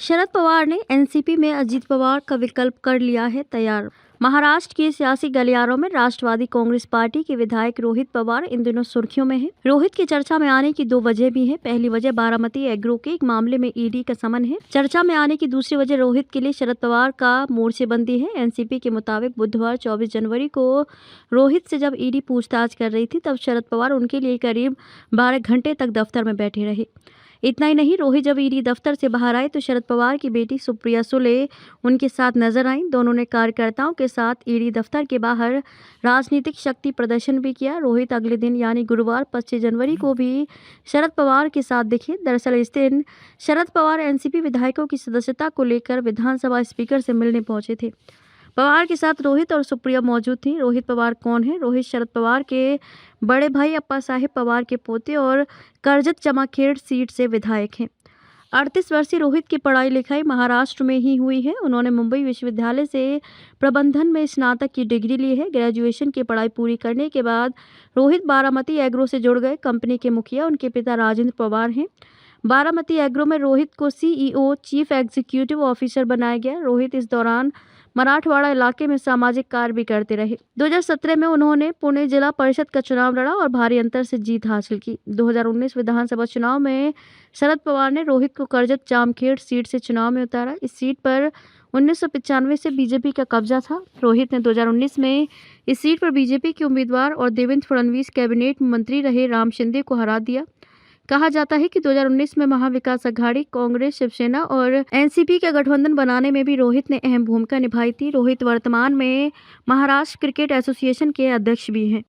शरद पवार ने एनसीपी में अजित पवार का विकल्प कर लिया है तैयार। महाराष्ट्र के सियासी गलियारों में राष्ट्रवादी कांग्रेस पार्टी के विधायक रोहित पवार इन दिनों सुर्खियों में हैं। रोहित की चर्चा में आने की दो वजह भी हैं। पहली वजह बारामती एग्रो के एक मामले में ईडी का समन है। चर्चा में आने की दूसरी वजह रोहित के लिए शरद पवार का मोर्चेबंदी है। एनसीपी के मुताबिक बुधवार 24 जनवरी को रोहित से जब ईडी पूछताछ कर रही थी, तब शरद पवार उनके लिए करीब 12 घंटे तक दफ्तर में बैठे रहे। इतना ही नहीं, रोहित जब ईडी दफ्तर से बाहर आए तो शरद पवार की बेटी सुप्रिया सुले उनके साथ नजर आईं। दोनों ने कार्यकर्ताओं के साथ ईडी दफ्तर के बाहर राजनीतिक शक्ति प्रदर्शन भी किया। रोहित अगले दिन यानी गुरुवार 25 जनवरी को भी शरद पवार के साथ दिखे। दरअसल इस दिन शरद पवार एनसीपी विधायकों की सदस्यता को लेकर विधानसभा स्पीकर से मिलने पहुंचे थे। पवार के साथ रोहित और सुप्रिया मौजूद थी। रोहित पवार कौन है? रोहित शरद पवार के बड़े भाई अप्पा साहेब पवार के पोते और करजत जमाखेड़ सीट से विधायक हैं। 38 वर्षीय रोहित की पढ़ाई लिखाई महाराष्ट्र में ही हुई है। उन्होंने मुंबई विश्वविद्यालय से प्रबंधन में स्नातक की डिग्री ली है। ग्रेजुएशन की पढ़ाई पूरी करने के बाद रोहित बारामती एग्रो से जुड़ गए। कंपनी के मुखिया उनके पिता राजेंद्र पवार हैं। बारामती एग्रो में रोहित को सीईओ चीफ एग्जीक्यूटिव ऑफिसर बनाया गया। रोहित इस दौरान मराठवाड़ा इलाके में सामाजिक कार्य भी करते रहे। 2017 में उन्होंने पुणे जिला परिषद का चुनाव लड़ा और भारी अंतर से जीत हासिल की। 2019 विधानसभा चुनाव में शरद पवार ने रोहित को करजत जामखेड़ सीट से चुनाव में उतारा। इस सीट पर 1995 से बीजेपी का कब्जा था। रोहित ने 2019 में इस सीट पर बीजेपी के उम्मीदवार और देवेंद्र फडणवीस कैबिनेट मंत्री रहे राम शिंदे को हरा दिया। कहा जाता है कि 2019 में महाविकास अघाड़ी, कांग्रेस, शिवसेना और एनसीपी का गठबंधन बनाने में भी रोहित ने अहम भूमिका निभाई थी। रोहित वर्तमान में महाराष्ट्र क्रिकेट एसोसिएशन के अध्यक्ष भी हैं।